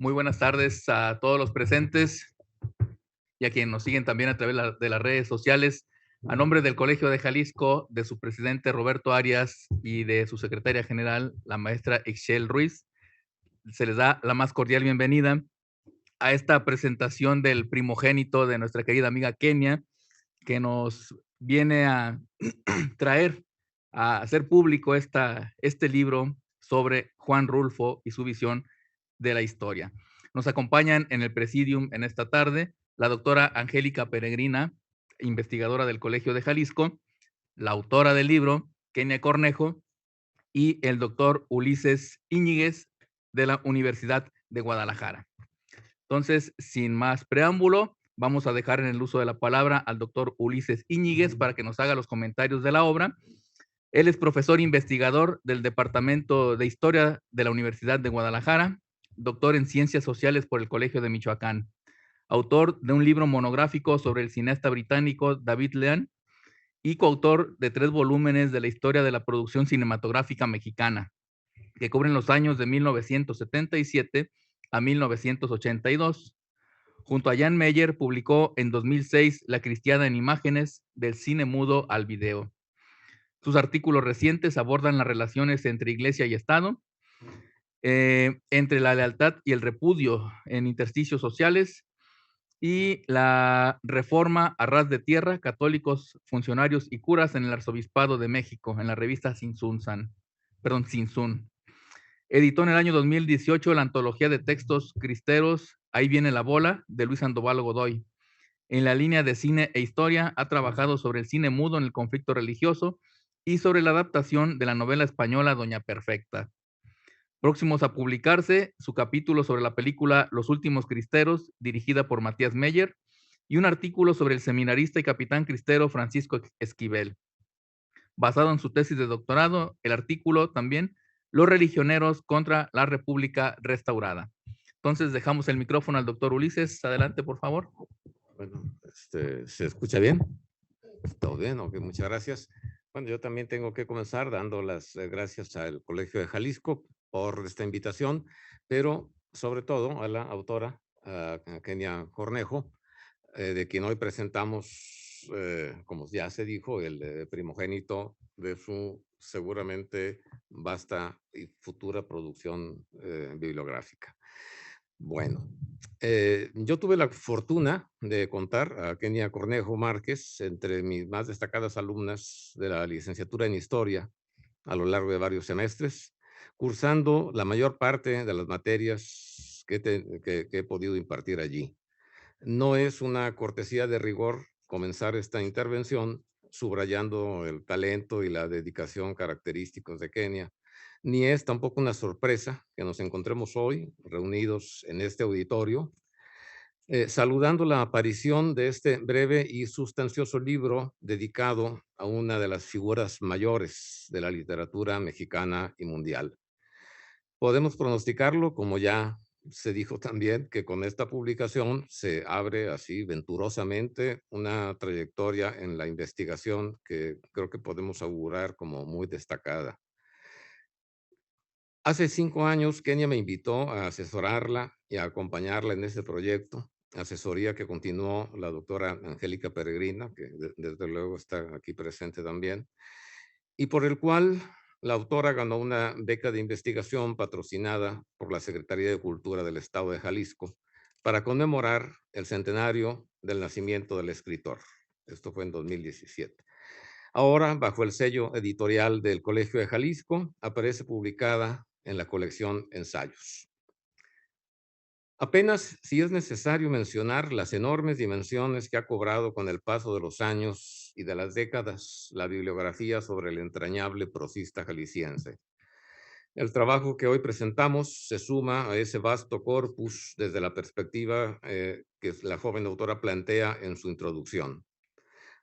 Muy buenas tardes a todos los presentes y a quienes nos siguen también a través de las redes sociales. A nombre del Colegio de Jalisco, de su presidente Roberto Arias y de su secretaria general, la maestra Ixchel Ruiz, se les da la más cordial bienvenida a esta presentación del primogénito de nuestra querida amiga Kenia, que nos viene a traer, a hacer público este libro sobre Juan Rulfo y su visión de la historia. Nos acompañan en el presidium en esta tarde la doctora Angélica Peregrina, investigadora del Colegio de Jalisco, la autora del libro, Kenia Cornejo, y el doctor Ulises Íñiguez de la Universidad de Guadalajara. Entonces, sin más preámbulo, vamos a dejar en el uso de la palabra al doctor Ulises Íñiguez para que nos haga los comentarios de la obra. Él es profesor investigador del Departamento de Historia de la Universidad de Guadalajara, doctor en Ciencias Sociales por el Colegio de Michoacán, autor de un libro monográfico sobre el cineasta británico David Lean y coautor de 3 volúmenes de la historia de la producción cinematográfica mexicana, que cubren los años de 1977 a 1982. Junto a Jan Meyer, publicó en 2006 La cristiana en imágenes, del cine mudo al video. Sus artículos recientes abordan las relaciones entre Iglesia y Estado, entre la lealtad y el repudio en intersticios sociales y la reforma a ras de tierra, católicos, funcionarios y curas en el Arzobispado de México, en la revista Sinsun. Editó en el año 2018 la antología de textos cristeros Ahí viene la bola, de Luis Sandoval Godoy. En la línea de cine e historia ha trabajado sobre el cine mudo en el conflicto religioso y sobre la adaptación de la novela española Doña Perfecta. Próximos a publicarse, su capítulo sobre la película Los últimos cristeros, dirigida por Matías Meyer, y un artículo sobre el seminarista y capitán cristero Francisco Esquivel. Basado en su tesis de doctorado, el artículo también, Los religioneros contra la República restaurada. Entonces dejamos el micrófono al doctor Ulises. Adelante, por favor. Bueno, ¿se escucha bien? ¿Todo bien? Ok, muchas gracias. Bueno, yo también tengo que comenzar dando las gracias al Colegio de Jalisco por esta invitación, pero sobre todo a la autora, a Kenia Cornejo, de quien hoy presentamos, como ya se dijo, el primogénito de su seguramente vasta y futura producción bibliográfica. Bueno, yo tuve la fortuna de contar a Kenia Cornejo Márquez entre mis más destacadas alumnas de la licenciatura en Historia a lo largo de varios semestres, cursando la mayor parte de las materias que he podido impartir allí. No es una cortesía de rigor comenzar esta intervención subrayando el talento y la dedicación característicos de Kenia, ni es tampoco una sorpresa que nos encontremos hoy reunidos en este auditorio, saludando la aparición de este breve y sustancioso libro dedicado a una de las figuras mayores de la literatura mexicana y mundial. Podemos pronosticarlo, como ya se dijo también, que con esta publicación se abre así venturosamente una trayectoria en la investigación que creo que podemos augurar como muy destacada. Hace 5 años, Kenia me invitó a asesorarla y a acompañarla en este proyecto, asesoría que continuó la doctora Angélica Peregrina, que desde luego está aquí presente también, y por el cual la autora ganó una beca de investigación patrocinada por la Secretaría de Cultura del Estado de Jalisco para conmemorar el centenario del nacimiento del escritor. Esto fue en 2017. Ahora, bajo el sello editorial del Colegio de Jalisco, aparece publicada en la colección Ensayos. Apenas si es necesario mencionar las enormes dimensiones que ha cobrado con el paso de los años y de las décadas la bibliografía sobre el entrañable prosista jalisciense. El trabajo que hoy presentamos se suma a ese vasto corpus desde la perspectiva que la joven autora plantea en su introducción.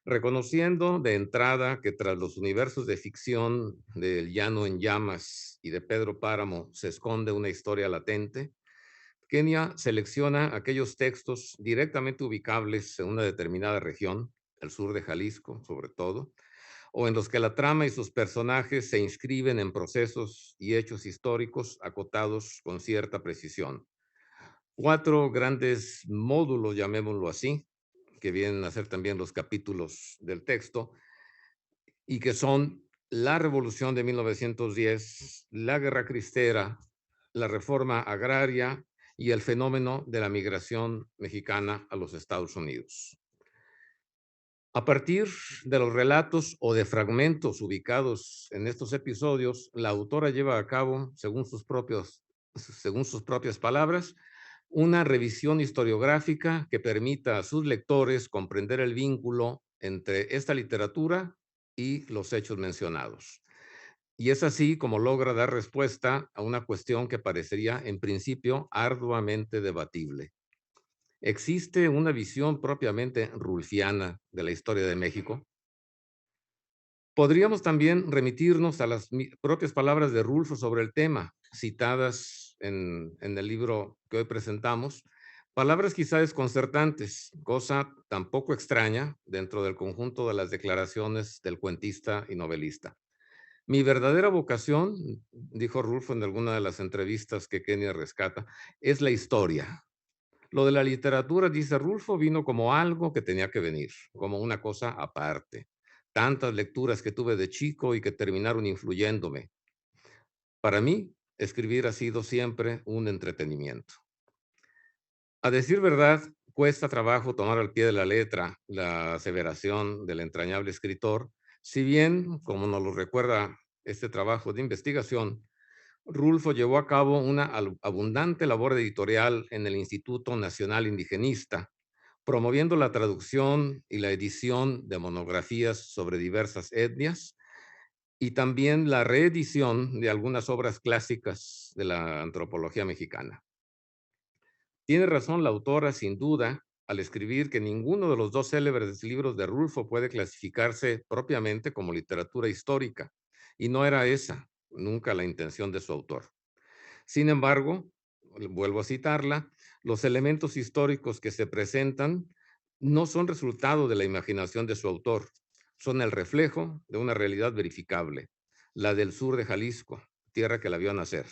Reconociendo de entrada que tras los universos de ficción de El Llano en Llamas y de Pedro Páramo se esconde una historia latente, Kenia selecciona aquellos textos directamente ubicables en una determinada región, el sur de Jalisco sobre todo, o en los que la trama y sus personajes se inscriben en procesos y hechos históricos acotados con cierta precisión. 4 grandes módulos, llamémoslo así, que vienen a ser también los capítulos del texto, y que son la Revolución de 1910, la Guerra Cristera, la reforma agraria y el fenómeno de la migración mexicana a los Estados Unidos. A partir de los relatos o de fragmentos ubicados en estos episodios, la autora lleva a cabo, según sus propias palabras, una revisión historiográfica que permita a sus lectores comprender el vínculo entre esta literatura y los hechos mencionados. Y es así como logra dar respuesta a una cuestión que parecería en principio arduamente debatible. ¿Existe una visión propiamente rulfiana de la historia de México? Podríamos también remitirnos a las propias palabras de Rulfo sobre el tema, citadas en el libro que hoy presentamos, palabras quizá desconcertantes, cosa tampoco extraña dentro del conjunto de las declaraciones del cuentista y novelista. Mi verdadera vocación, dijo Rulfo en alguna de las entrevistas que Kenia rescata, es la historia. Lo de la literatura, dice Rulfo, vino como algo que tenía que venir, como una cosa aparte. Tantas lecturas que tuve de chico y que terminaron influyéndome. Para mí, escribir ha sido siempre un entretenimiento. A decir verdad, cuesta trabajo tomar al pie de la letra la aseveración del entrañable escritor, si bien, como nos lo recuerda este trabajo de investigación, Rulfo llevó a cabo una abundante labor editorial en el Instituto Nacional Indigenista, promoviendo la traducción y la edición de monografías sobre diversas etnias y también la reedición de algunas obras clásicas de la antropología mexicana. Tiene razón la autora, sin duda, al escribir que ninguno de los dos célebres libros de Rulfo puede clasificarse propiamente como literatura histórica, y no era esa nunca la intención de su autor. Sin embargo, vuelvo a citarla, los elementos históricos que se presentan no son resultado de la imaginación de su autor, son el reflejo de una realidad verificable, la del sur de Jalisco, tierra que la vio nacer.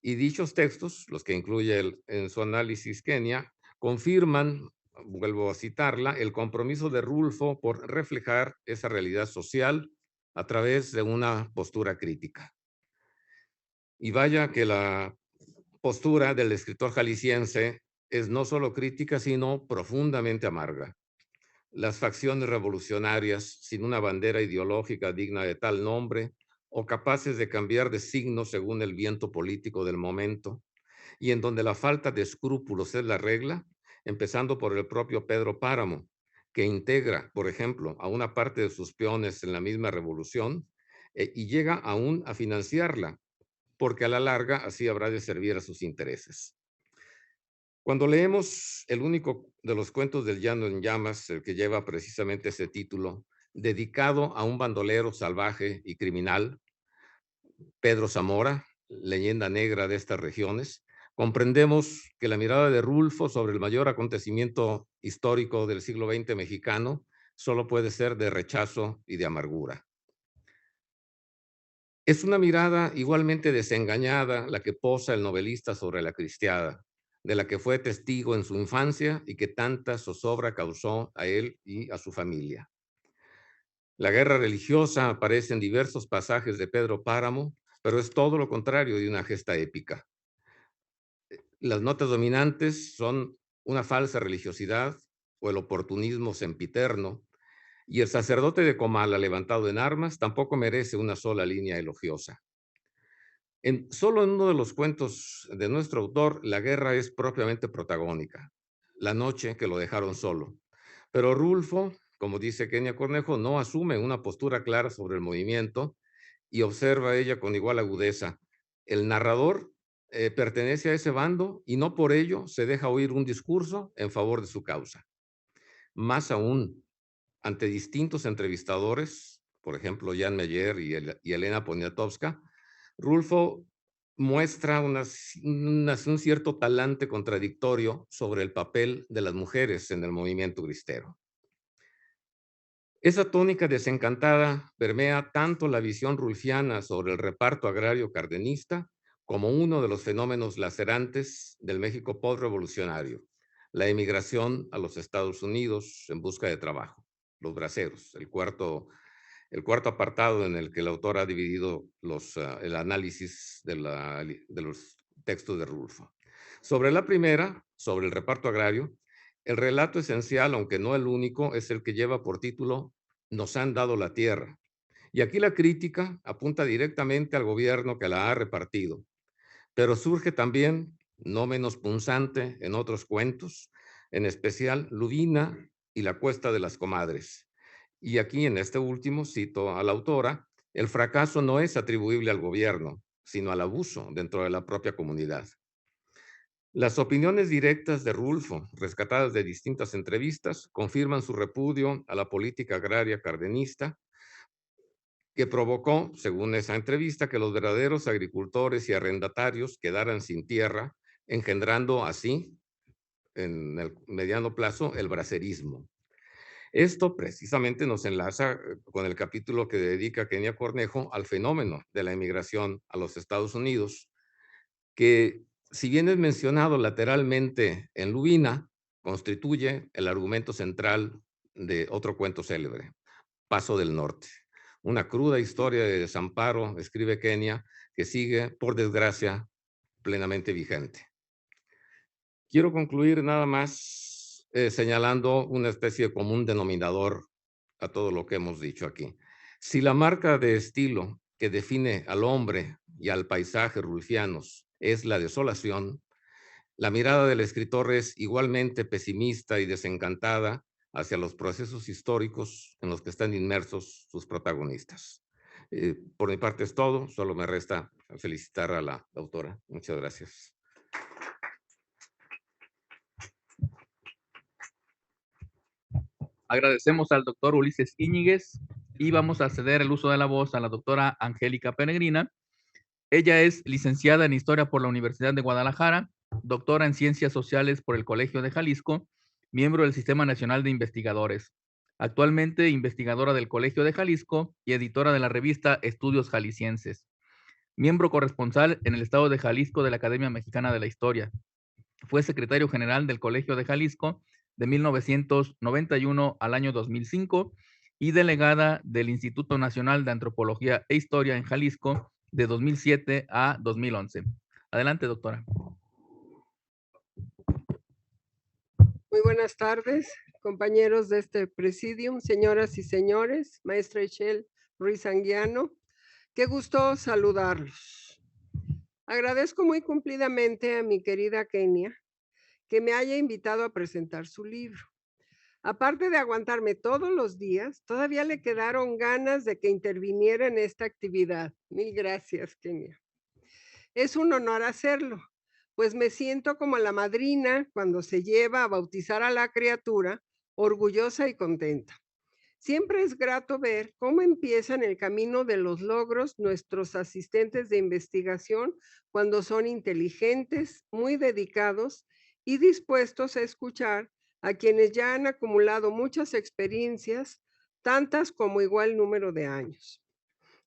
Y dichos textos, los que incluye en su análisis Kenia, confirman, vuelvo a citarla, el compromiso de Rulfo por reflejar esa realidad social a través de una postura crítica. Y vaya que la postura del escritor jalisciense es no solo crítica, sino profundamente amarga. Las facciones revolucionarias, sin una bandera ideológica digna de tal nombre, o capaces de cambiar de signo según el viento político del momento, y en donde la falta de escrúpulos es la regla, empezando por el propio Pedro Páramo, que integra, por ejemplo, a una parte de sus peones en la misma revolución y llega aún a financiarla, porque a la larga así habrá de servir a sus intereses. Cuando leemos el único de los cuentos del Llano en Llamas, el que lleva precisamente ese título, dedicado a un bandolero salvaje y criminal, Pedro Zamora, leyenda negra de estas regiones, comprendemos que la mirada de Rulfo sobre el mayor acontecimiento histórico del siglo XX mexicano solo puede ser de rechazo y de amargura. Es una mirada igualmente desengañada la que posa el novelista sobre la cristiada, de la que fue testigo en su infancia y que tanta zozobra causó a él y a su familia. La guerra religiosa aparece en diversos pasajes de Pedro Páramo, pero es todo lo contrario de una gesta épica. Las notas dominantes son una falsa religiosidad o el oportunismo sempiterno, y el sacerdote de Comala levantado en armas tampoco merece una sola línea elogiosa. Solo en uno de los cuentos de nuestro autor, la guerra es propiamente protagónica, la noche que lo dejaron solo. Pero Rulfo, como dice Kenia Cornejo, no asume una postura clara sobre el movimiento y observa ella con igual agudeza. El narrador pertenece a ese bando y no por ello se deja oír un discurso en favor de su causa. Más aún, ante distintos entrevistadores, por ejemplo, Jan Meyer y Elena Poniatowska, Rulfo muestra un cierto talante contradictorio sobre el papel de las mujeres en el movimiento cristero. Esa tónica desencantada permea tanto la visión rulfiana sobre el reparto agrario cardenista como uno de los fenómenos lacerantes del México postrevolucionario, la emigración a los Estados Unidos en busca de trabajo, los braceros, el cuarto apartado en el que el autor ha dividido el análisis de los textos de Rulfo. Sobre la primera, sobre el reparto agrario, el relato esencial, aunque no el único, es el que lleva por título Nos han dado la tierra. Y aquí la crítica apunta directamente al gobierno que la ha repartido, pero surge también, no menos punzante, en otros cuentos, en especial Lubina y La Cuesta de las Comadres. Y aquí, en este último, cito a la autora, el fracaso no es atribuible al gobierno, sino al abuso dentro de la propia comunidad. Las opiniones directas de Rulfo, rescatadas de distintas entrevistas, confirman su repudio a la política agraria cardenista, que provocó, según esa entrevista, que los verdaderos agricultores y arrendatarios quedaran sin tierra, engendrando así, en el mediano plazo, el bracerismo. Esto precisamente nos enlaza con el capítulo que dedica Kenia Cornejo al fenómeno de la emigración a los Estados Unidos, que, si bien es mencionado lateralmente en Lubina, constituye el argumento central de otro cuento célebre, Paso del Norte. Una cruda historia de desamparo, escribe Kenia, que sigue, por desgracia, plenamente vigente. Quiero concluir nada más señalando una especie de común denominador a todo lo que hemos dicho aquí. Si la marca de estilo que define al hombre y al paisaje rulfianos es la desolación, la mirada del escritor es igualmente pesimista y desencantada hacia los procesos históricos en los que están inmersos sus protagonistas. Por mi parte es todo, solo me resta felicitar a la autora. Muchas gracias. Agradecemos al doctor Ulises Íñiguez y vamos a ceder el uso de la voz a la doctora Angélica Peregrina. Ella es licenciada en Historia por la Universidad de Guadalajara, doctora en Ciencias Sociales por el Colegio de Jalisco, miembro del Sistema Nacional de Investigadores. Actualmente investigadora del Colegio de Jalisco y editora de la revista Estudios Jaliscienses. Miembro corresponsal en el Estado de Jalisco de la Academia Mexicana de la Historia. Fue secretario general del Colegio de Jalisco de 1991 al año 2005 y delegada del Instituto Nacional de Antropología e Historia en Jalisco de 2007 a 2011. Adelante, doctora. Muy buenas tardes, compañeros de este presidium, señoras y señores, maestra Echel Ruiz Anguiano. Qué gusto saludarlos. Agradezco muy cumplidamente a mi querida Kenia que me haya invitado a presentar su libro. Aparte de aguantarme todos los días, todavía le quedaron ganas de que interviniera en esta actividad. Mil gracias, Kenia. Es un honor hacerlo, pues me siento como la madrina cuando se lleva a bautizar a la criatura, orgullosa y contenta. Siempre es grato ver cómo empiezan el camino de los logros nuestros asistentes de investigación cuando son inteligentes, muy dedicados y dispuestos a escuchar a quienes ya han acumulado muchas experiencias, tantas como igual número de años.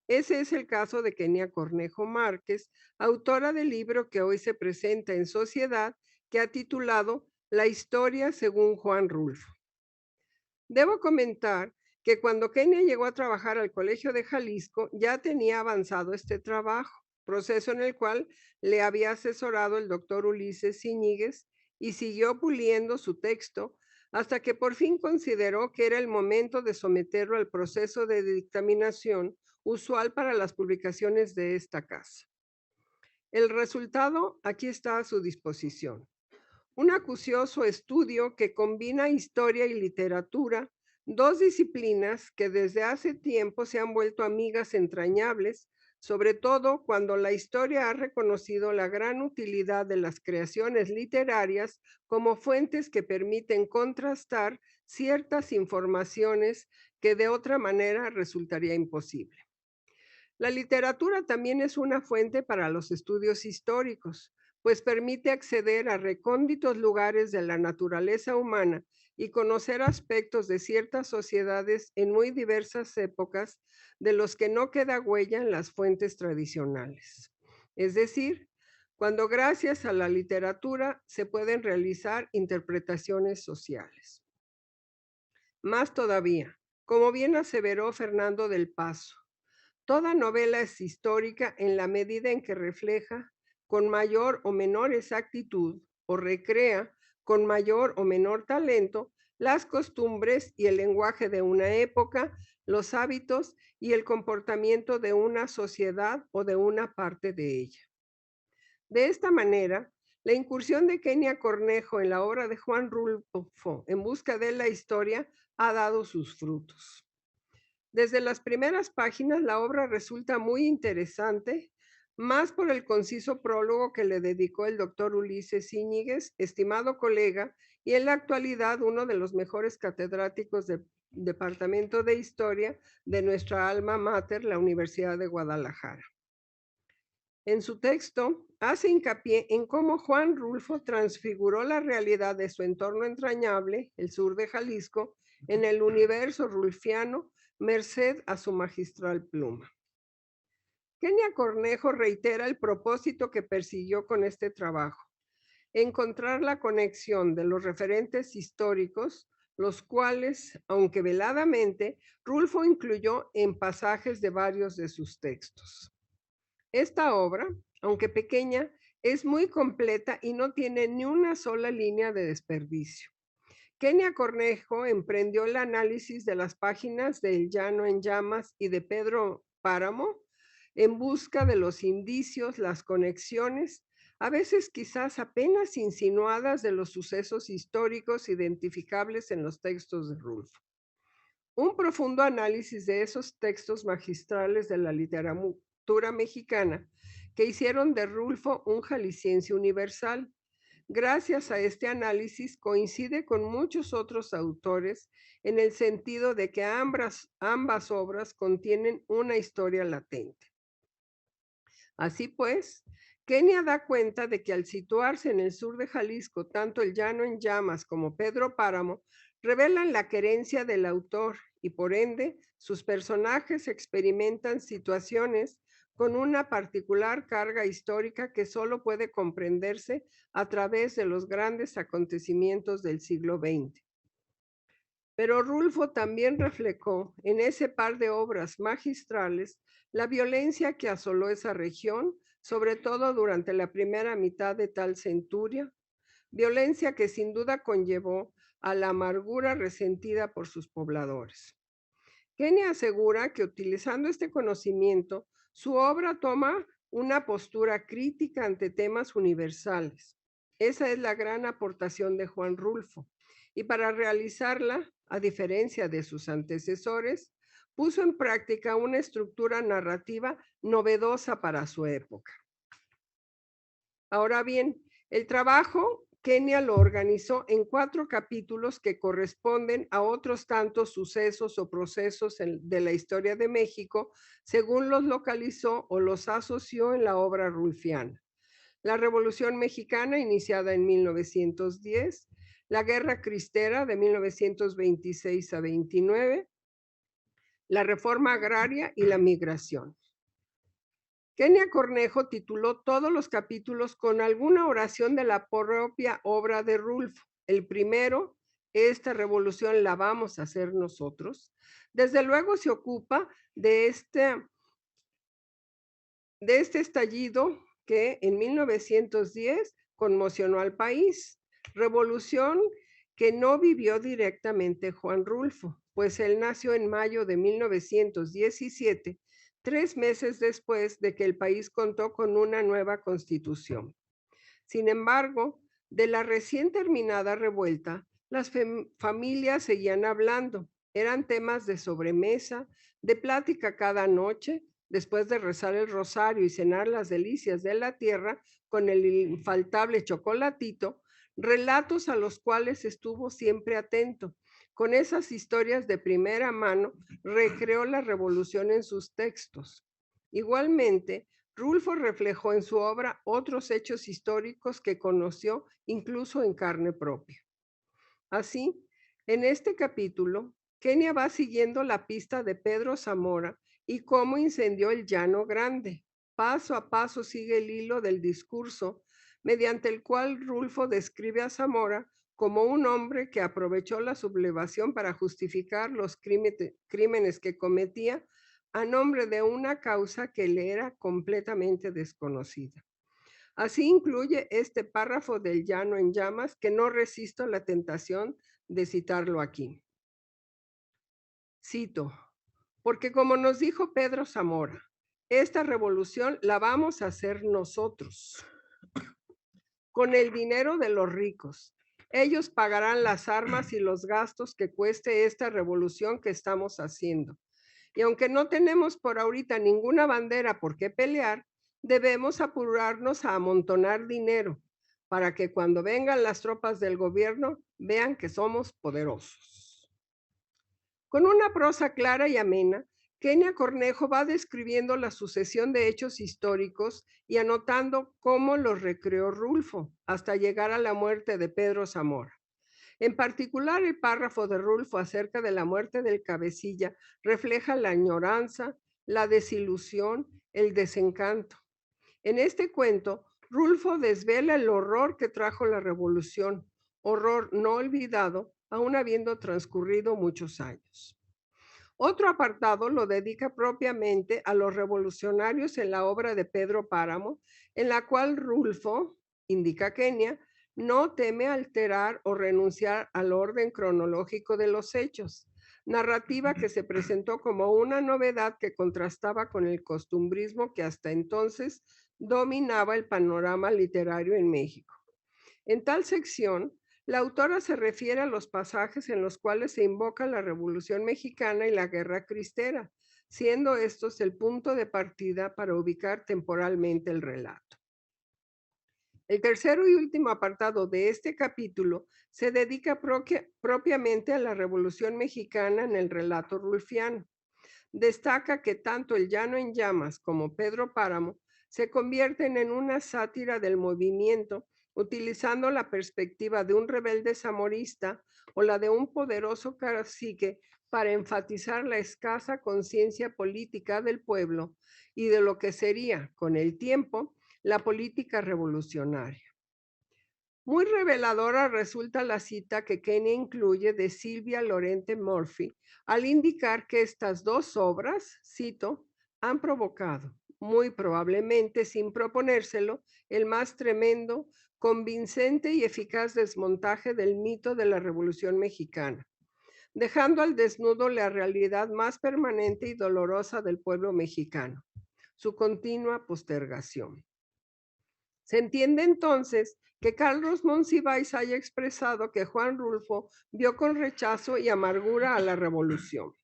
Ese es el caso de Kenia Cornejo Márquez, autora del libro que hoy se presenta en Sociedad, que ha titulado La historia según Juan Rulfo. Debo comentar que cuando Kenia llegó a trabajar al Colegio de Jalisco ya tenía avanzado este trabajo, proceso en el cual le había asesorado el doctor Ulises Íñiguez y siguió puliendo su texto hasta que por fin consideró que era el momento de someterlo al proceso de dictaminación usual para las publicaciones de esta casa. El resultado aquí está a su disposición. Un acucioso estudio que combina historia y literatura, dos disciplinas que desde hace tiempo se han vuelto amigas entrañables, sobre todo cuando la historia ha reconocido la gran utilidad de las creaciones literarias como fuentes que permiten contrastar ciertas informaciones que de otra manera resultaría imposible. La literatura también es una fuente para los estudios históricos, pues permite acceder a recónditos lugares de la naturaleza humana y conocer aspectos de ciertas sociedades en muy diversas épocas de los que no queda huella en las fuentes tradicionales. Es decir, cuando gracias a la literatura se pueden realizar interpretaciones sociales. Más todavía, como bien aseveró Fernando del Paso, toda novela es histórica en la medida en que refleja con mayor o menor exactitud o recrea con mayor o menor talento las costumbres y el lenguaje de una época, los hábitos y el comportamiento de una sociedad o de una parte de ella. De esta manera, la incursión de Kenia Cornejo en la obra de Juan Rulfo en busca de la historia ha dado sus frutos. Desde las primeras páginas, la obra resulta muy interesante, más por el conciso prólogo que le dedicó el doctor Ulises Íñiguez, estimado colega, y en la actualidad uno de los mejores catedráticos del Departamento de Historia de nuestra alma mater, la Universidad de Guadalajara. En su texto, hace hincapié en cómo Juan Rulfo transfiguró la realidad de su entorno entrañable, el sur de Jalisco, en el universo rulfiano, merced a su magistral pluma. Kenia Cornejo reitera el propósito que persiguió con este trabajo: encontrar la conexión de los referentes históricos, los cuales, aunque veladamente, Rulfo incluyó en pasajes de varios de sus textos. Esta obra, aunque pequeña, es muy completa y no tiene ni una sola línea de desperdicio. Kenia Cornejo emprendió el análisis de las páginas de El Llano en Llamas y de Pedro Páramo en busca de los indicios, las conexiones, a veces quizás apenas insinuadas, de los sucesos históricos identificables en los textos de Rulfo. Un profundo análisis de esos textos magistrales de la literatura mexicana que hicieron de Rulfo un jalisciense universal. Gracias a este análisis coincide con muchos otros autores en el sentido de que ambas obras contienen una historia latente. Así pues, Kenia da cuenta de que al situarse en el sur de Jalisco, tanto El Llano en Llamas como Pedro Páramo revelan la querencia del autor y por ende sus personajes experimentan situaciones con una particular carga histórica que solo puede comprenderse a través de los grandes acontecimientos del siglo XX. Pero Rulfo también reflejó en ese par de obras magistrales la violencia que asoló esa región, sobre todo durante la primera mitad de tal centuria, violencia que sin duda conllevó a la amargura resentida por sus pobladores. Kenia asegura que utilizando este conocimiento, su obra toma una postura crítica ante temas universales. Esa es la gran aportación de Juan Rulfo. Y para realizarla, a diferencia de sus antecesores, puso en práctica una estructura narrativa novedosa para su época. Ahora bien, el trabajo Kenia lo organizó en 4 capítulos que corresponden a otros tantos sucesos o procesos de la historia de México, según los localizó o los asoció en la obra rulfiana. La Revolución Mexicana, iniciada en 1910, la Guerra Cristera de 1926 a 29, la Reforma Agraria y la Migración. Kenia Cornejo tituló todos los capítulos con alguna oración de la propia obra de Rulfo. El primero, esta revolución la vamos a hacer nosotros. Desde luego se ocupa de este estallido que en 1910 conmocionó al país. Revolución que no vivió directamente Juan Rulfo, pues él nació en mayo de 1917, 3 meses después de que el país contó con una nueva constitución. Sin embargo, de la recién terminada revuelta, las familias seguían hablando. Eran temas de sobremesa, de plática cada noche, después de rezar el rosario y cenar las delicias de la tierra con el infaltable chocolatito, relatos a los cuales estuvo siempre atento. Con esas historias de primera mano, recreó la revolución en sus textos. Igualmente, Rulfo reflejó en su obra otros hechos históricos que conoció incluso en carne propia. Así, en este capítulo, Kenia va siguiendo la pista de Pedro Zamora y cómo incendió el Llano Grande. paso a paso sigue el hilo del discurso mediante el cual Rulfo describe a Zamora como un hombre que aprovechó la sublevación para justificar los crímenes que cometía a nombre de una causa que le era completamente desconocida. Así incluye este párrafo del Llano en Llamas que no resisto la tentación de citarlo aquí. Cito, porque como nos dijo Pedro Zamora, esta revolución la vamos a hacer nosotros, con el dinero de los ricos. Ellos pagarán las armas y los gastos que cueste esta revolución que estamos haciendo. Y aunque no tenemos por ahorita ninguna bandera por qué pelear, debemos apurarnos a amontonar dinero para que cuando vengan las tropas del gobierno vean que somos poderosos. Con una prosa clara y amena, Kenia Cornejo va describiendo la sucesión de hechos históricos y anotando cómo los recreó Rulfo hasta llegar a la muerte de Pedro Zamora. En particular, el párrafo de Rulfo acerca de la muerte del cabecilla refleja la añoranza, la desilusión, el desencanto. En este cuento, Rulfo desvela el horror que trajo la revolución, horror no olvidado, aún habiendo transcurrido muchos años. Otro apartado lo dedica propiamente a los revolucionarios en la obra de Pedro Páramo, en la cual Rulfo, indica Kenia, no teme alterar o renunciar al orden cronológico de los hechos, narrativa que se presentó como una novedad que contrastaba con el costumbrismo que hasta entonces dominaba el panorama literario en México. En tal sección, la autora se refiere a los pasajes en los cuales se invoca la Revolución Mexicana y la Guerra Cristera, siendo estos el punto de partida para ubicar temporalmente el relato. El tercero y último apartado de este capítulo se dedica propiamente a la Revolución Mexicana en el relato rulfiano. Destaca que tanto el Llano en Llamas como Pedro Páramo se convierten en una sátira del movimiento, utilizando la perspectiva de un rebelde zamorista o la de un poderoso cacique para enfatizar la escasa conciencia política del pueblo y de lo que sería, con el tiempo, la política revolucionaria. Muy reveladora resulta la cita que Kenia incluye de Silvia Lorente Murphy al indicar que estas dos obras, cito, han provocado, muy probablemente sin proponérselo, el más tremendo, convincente y eficaz desmontaje del mito de la Revolución Mexicana, dejando al desnudo la realidad más permanente y dolorosa del pueblo mexicano, su continua postergación. Se entiende entonces que Carlos Monsiváis haya expresado que Juan Rulfo vio con rechazo y amargura a la revolución.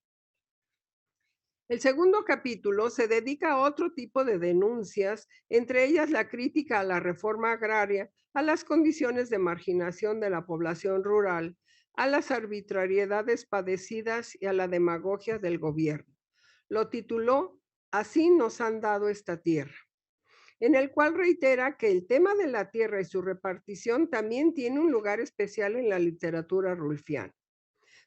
El segundo capítulo se dedica a otro tipo de denuncias, entre ellas la crítica a la reforma agraria, a las condiciones de marginación de la población rural, a las arbitrariedades padecidas y a la demagogia del gobierno. Lo tituló Así nos han dado esta tierra, en el cual reitera que el tema de la tierra y su repartición también tiene un lugar especial en la literatura rulfiana.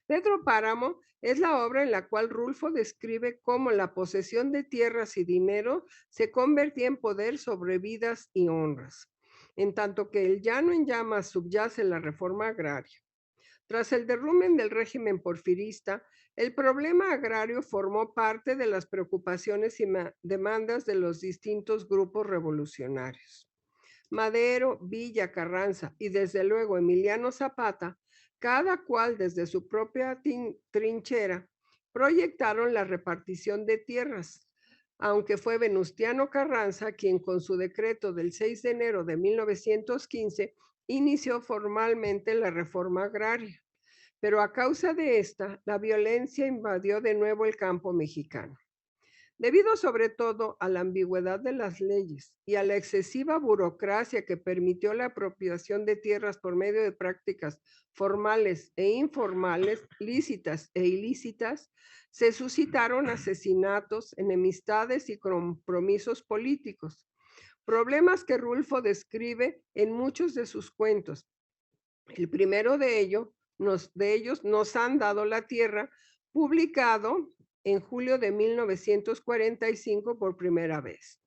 Pedro Páramo es la obra en la cual Rulfo describe cómo la posesión de tierras y dinero se convertía en poder sobre vidas y honras, en tanto que el Llano en Llamas subyace la reforma agraria. Tras el derrumbe del régimen porfirista, el problema agrario formó parte de las preocupaciones y demandas de los distintos grupos revolucionarios. Madero, Villa, Carranza y desde luego Emiliano Zapata, cada cual desde su propia trinchera, proyectaron la repartición de tierras, aunque fue Venustiano Carranza quien con su decreto del 6 de enero de 1915 inició formalmente la reforma agraria. Pero a causa de esta, la violencia invadió de nuevo el campo mexicano. Debido sobre todo a la ambigüedad de las leyes y a la excesiva burocracia que permitió la apropiación de tierras por medio de prácticas formales e informales, lícitas e ilícitas, se suscitaron asesinatos, enemistades y compromisos políticos, problemas que Rulfo describe en muchos de sus cuentos. El primero de ellos, Nos han dado la tierra, publicado en julio de 1945 por primera vez.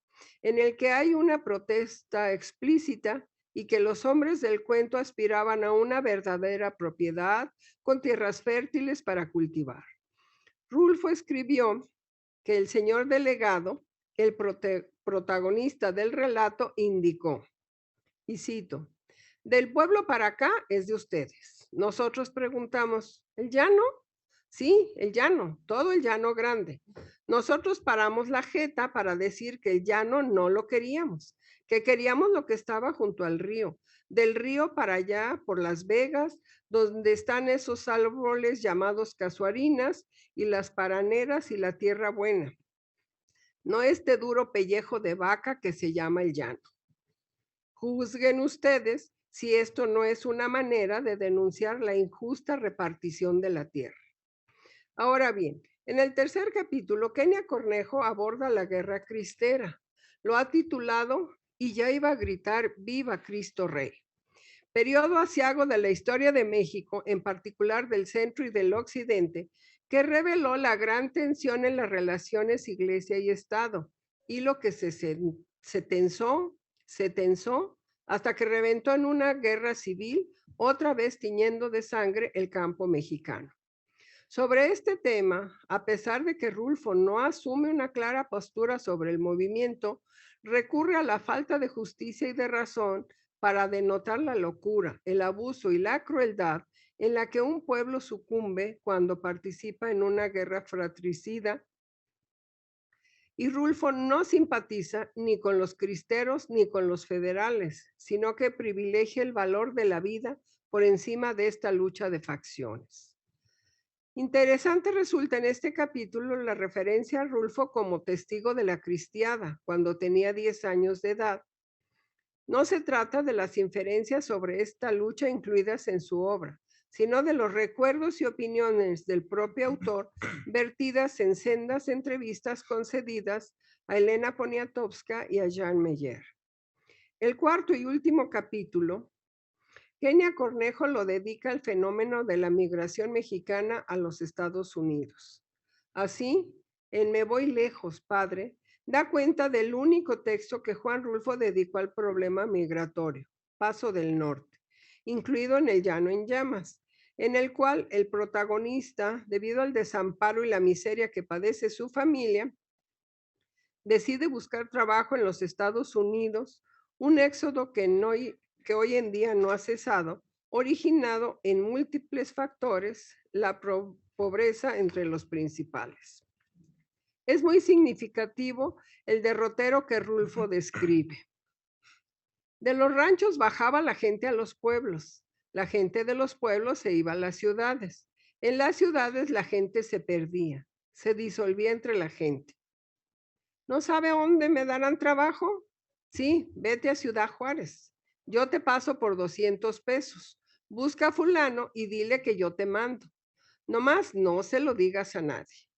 en el que hay una protesta explícita y que los hombres del cuento aspiraban a una verdadera propiedad con tierras fértiles para cultivar. Rulfo escribió que el señor delegado, el protagonista del relato, indicó, y cito, del pueblo para acá es de ustedes. Nosotros preguntamos, ¿el llano? Sí, el llano, todo el llano grande. Nosotros paramos la jeta para decir que el llano no lo queríamos, que queríamos lo que estaba junto al río, del río para allá, por Las Vegas, donde están esos árboles llamados casuarinas y las paraneras y la tierra buena. No este duro pellejo de vaca que se llama el llano. Juzguen ustedes si esto no es una manera de denunciar la injusta repartición de la tierra. Ahora bien, en el tercer capítulo, Kenia Cornejo aborda la guerra cristera. Lo ha titulado Y ya iba a gritar Viva Cristo Rey. Periodo aciago de la historia de México, en particular del centro y del occidente, que reveló la gran tensión en las relaciones iglesia y Estado, y lo que se tensó hasta que reventó en una guerra civil, otra vez tiñendo de sangre el campo mexicano. Sobre este tema, a pesar de que Rulfo no asume una clara postura sobre el movimiento, recurre a la falta de justicia y de razón para denotar la locura, el abuso y la crueldad en la que un pueblo sucumbe cuando participa en una guerra fratricida. Y Rulfo no simpatiza ni con los cristeros ni con los federales, sino que privilegia el valor de la vida por encima de esta lucha de facciones. Interesante resulta en este capítulo la referencia a Rulfo como testigo de la cristiada cuando tenía 10 años de edad. No se trata de las inferencias sobre esta lucha incluidas en su obra, sino de los recuerdos y opiniones del propio autor vertidas en sendas entrevistas concedidas a Elena Poniatowska y a Jean Meyer. El cuarto y último capítulo, Kenia Cornejo lo dedica al fenómeno de la migración mexicana a los Estados Unidos. Así, en Me voy lejos, padre, da cuenta del único texto que Juan Rulfo dedicó al problema migratorio, Paso del Norte, incluido en El Llano en Llamas, en el cual el protagonista, debido al desamparo y la miseria que padece su familia, decide buscar trabajo en los Estados Unidos, un éxodo que hoy en día no ha cesado, originado en múltiples factores, la pobreza entre los principales. Es muy significativo el derrotero que Rulfo describe. De los ranchos bajaba la gente a los pueblos, la gente de los pueblos se iba a las ciudades. En las ciudades la gente se perdía, se disolvía entre la gente. ¿No sabe dónde me darán trabajo? Sí, vete a Ciudad Juárez. Yo te paso por 200 pesos. Busca a fulano y dile que yo te mando. Nomás no se lo digas a nadie.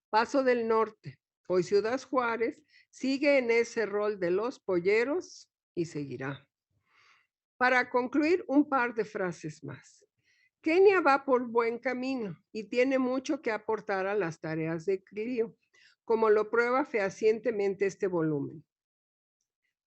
Paso del Norte. Hoy Ciudad Juárez sigue en ese rol de los polleros y seguirá. Para concluir, un par de frases más. Kenia va por buen camino y tiene mucho que aportar a las tareas de Clio, como lo prueba fehacientemente este volumen.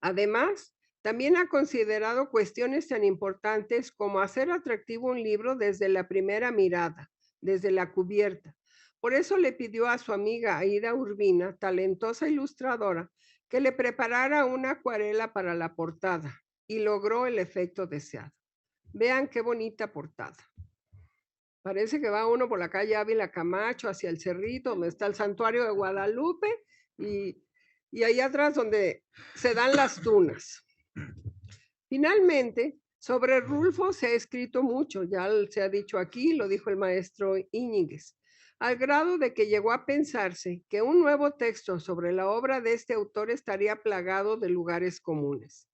Además, también ha considerado cuestiones tan importantes como hacer atractivo un libro desde la primera mirada, desde la cubierta. Por eso le pidió a su amiga Aida Urbina, talentosa ilustradora, que le preparara una acuarela para la portada y logró el efecto deseado. Vean qué bonita portada. Parece que va uno por la calle Ávila Camacho hacia el Cerrito, donde está el santuario de Guadalupe y ahí atrás donde se dan las tunas. Finalmente, sobre Rulfo se ha escrito mucho, ya se ha dicho aquí, lo dijo el maestro Íñiguez, al grado de que llegó a pensarse que un nuevo texto sobre la obra de este autor estaría plagado de lugares comunes.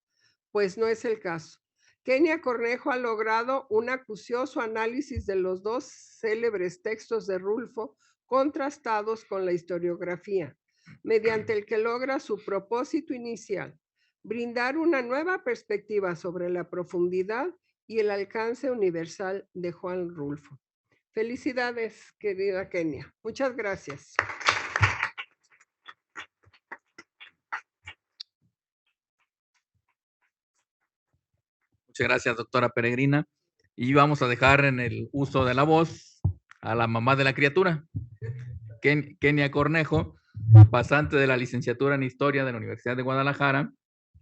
Pues no es el caso. Kenia Cornejo ha logrado un acucioso análisis de los dos célebres textos de Rulfo contrastados con la historiografía, mediante el que logra su propósito inicial, brindar una nueva perspectiva sobre la profundidad y el alcance universal de Juan Rulfo. Felicidades, querida Kenia. Muchas gracias. Muchas gracias, doctora Peregrina. Y vamos a dejar en el uso de la voz a la mamá de la criatura, Kenia Cornejo, pasante de la licenciatura en Historia de la Universidad de Guadalajara.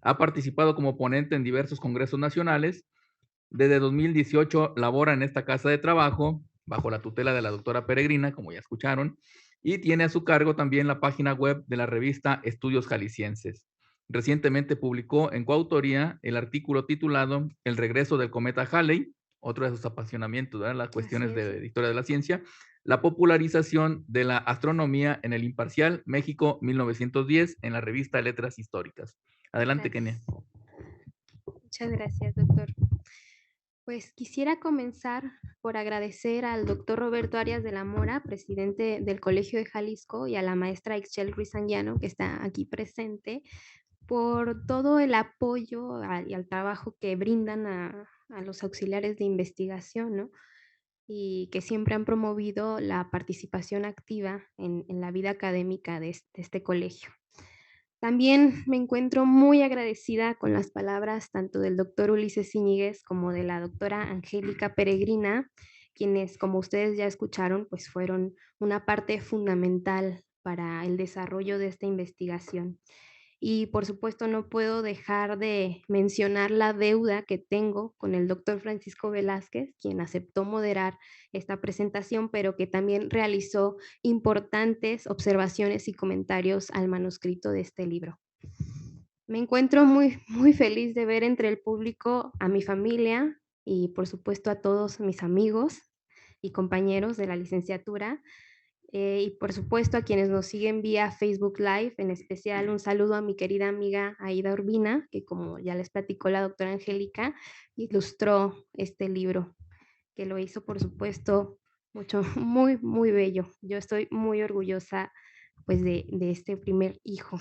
Ha participado como ponente en diversos congresos nacionales. Desde 2018 labora en esta casa de trabajo, bajo la tutela de la doctora Peregrina, como ya escucharon, y tiene a su cargo también la página web de la revista Estudios Jaliscienses. Recientemente publicó en coautoría el artículo titulado El regreso del cometa Halley, otro de sus apasionamientos, ¿verdad? Las cuestiones de historia de la ciencia, la popularización de la astronomía en el Imparcial, México 1910, en la revista Letras Históricas. Adelante, Kenia. Muchas gracias, doctor. Pues quisiera comenzar por agradecer al doctor Roberto Arias de la Mora, presidente del Colegio de Jalisco, y a la maestra Ixchel Ruiz Anguiano, que está aquí presente, por todo el apoyo y al trabajo que brindan a los auxiliares de investigación, ¿no? Y que siempre han promovido la participación activa en la vida académica de este colegio. También me encuentro muy agradecida con las palabras tanto del doctor Ulises Iñiguez como de la doctora Angélica Peregrina, quienes, como ustedes ya escucharon, pues fueron una parte fundamental para el desarrollo de esta investigación. Y por supuesto no puedo dejar de mencionar la deuda que tengo con el doctor Francisco Velázquez, quien aceptó moderar esta presentación, pero que también realizó importantes observaciones y comentarios al manuscrito de este libro. Me encuentro muy feliz de ver entre el público a mi familia y por supuesto a todos mis amigos y compañeros de la licenciatura, y por supuesto a quienes nos siguen vía Facebook Live, en especial un saludo a mi querida amiga Aida Urbina, que como ya les platicó la doctora Angélica, ilustró este libro, que lo hizo por supuesto muy bello. Yo estoy muy orgullosa pues de este primer hijo.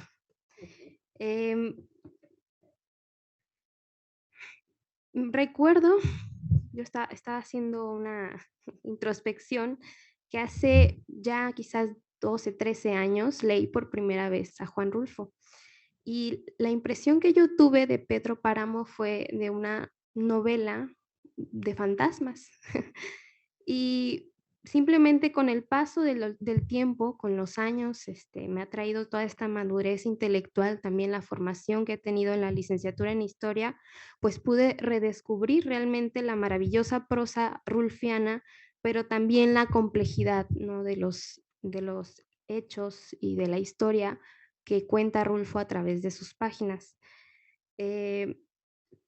Recuerdo, yo estaba haciendo una introspección, que hace ya quizás 12, 13 años leí por primera vez a Juan Rulfo. Y la impresión que yo tuve de Pedro Páramo fue de una novela de fantasmas. Y simplemente con el paso del tiempo, con los años, me ha traído toda esta madurez intelectual, también la formación que he tenido en la licenciatura en Historia, pues pude redescubrir realmente la maravillosa prosa rulfiana, pero también la complejidad, ¿no?, de los hechos y de la historia que cuenta Rulfo a través de sus páginas.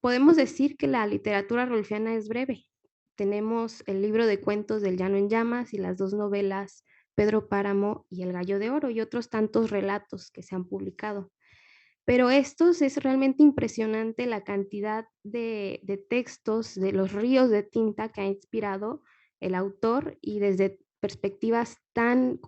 Podemos decir que la literatura rulfiana es breve. Tenemos el libro de cuentos del Llano en Llamas y las dos novelas Pedro Páramo y El Gallo de Oro y otros tantos relatos que se han publicado. Pero estos es realmente impresionante la cantidad de textos, de los ríos de tinta que ha inspirado el autor y desde perspectivas tan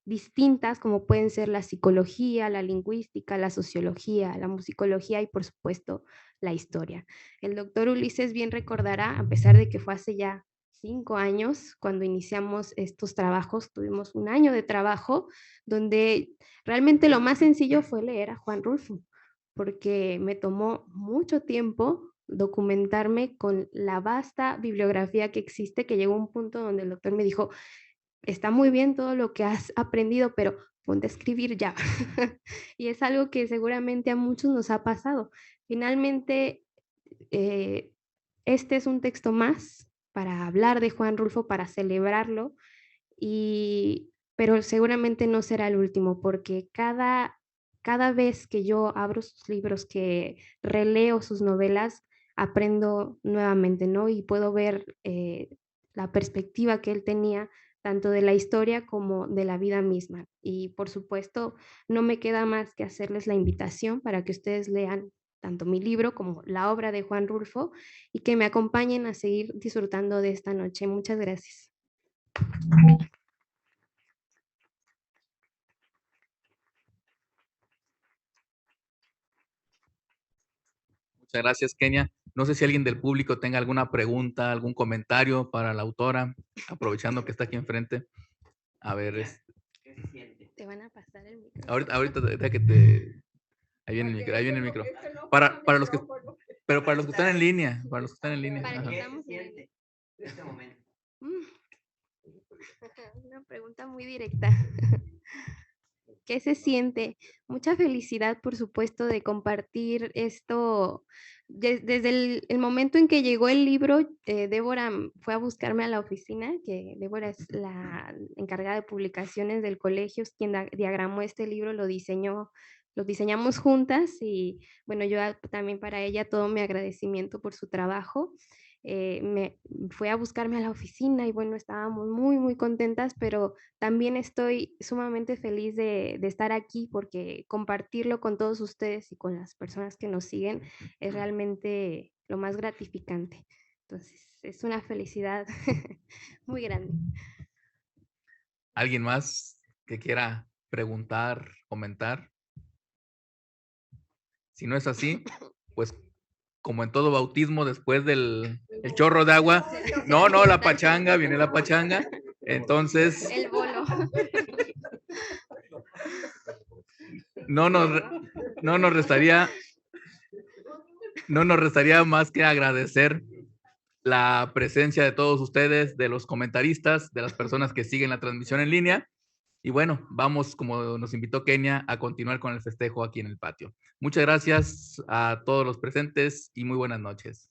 distintas como pueden ser la psicología, la lingüística, la sociología, la musicología y por supuesto la historia. El doctor Ulises bien recordará, a pesar de que fue hace ya 5 años cuando iniciamos estos trabajos, tuvimos un año de trabajo donde realmente lo más sencillo fue leer a Juan Rulfo, porque me tomó mucho tiempo documentarme con la vasta bibliografía que existe, que llegó a un punto donde el doctor me dijo: está muy bien todo lo que has aprendido, pero ponte a escribir ya. Y es algo que seguramente a muchos nos ha pasado. Finalmente, este es un texto más para hablar de Juan Rulfo, para celebrarlo, pero seguramente no será el último, porque cada vez que yo abro sus libros, que releo sus novelas, aprendo nuevamente, ¿no? Y puedo ver la perspectiva que él tenía tanto de la historia como de la vida misma. Y por supuesto, no me queda más que hacerles la invitación para que ustedes lean tanto mi libro como la obra de Juan Rulfo y que me acompañen a seguir disfrutando de esta noche. Muchas gracias. Muchas gracias, Kenia. No sé si alguien del público tenga alguna pregunta, algún comentario para la autora, aprovechando que está aquí enfrente. A ver, Te van a pasar el micrófono. ahorita deja que te... Ahí viene el micro. Para los que... Pero para los que están en línea, para los que están en línea. Para ajá. que ¿Qué estamos se siente en este momento? Una pregunta muy directa. ¿Qué se siente? Mucha felicidad, por supuesto, de compartir esto. Desde el momento en que llegó el libro, Débora fue a buscarme a la oficina, que Débora es la encargada de publicaciones del colegio, es quien diagramó este libro, lo diseñamos juntas y bueno, yo también para ella todo mi agradecimiento por su trabajo. Me fue a buscarme a la oficina y bueno, estábamos muy, muy contentas, pero también estoy sumamente feliz de estar aquí porque compartirlo con todos ustedes y con las personas que nos siguen es realmente lo más gratificante. Entonces, es una felicidad muy grande. ¿Alguien más que quiera preguntar, comentar? Si no es así, pues como en todo bautismo, después del el chorro de agua, no, la pachanga, viene la pachanga. Entonces, El bolo. no nos restaría más que agradecer la presencia de todos ustedes, de los comentaristas, de las personas que siguen la transmisión en línea. Y bueno, vamos, como nos invitó Kenia, a continuar con el festejo aquí en el patio. Muchas gracias a todos los presentes y muy buenas noches.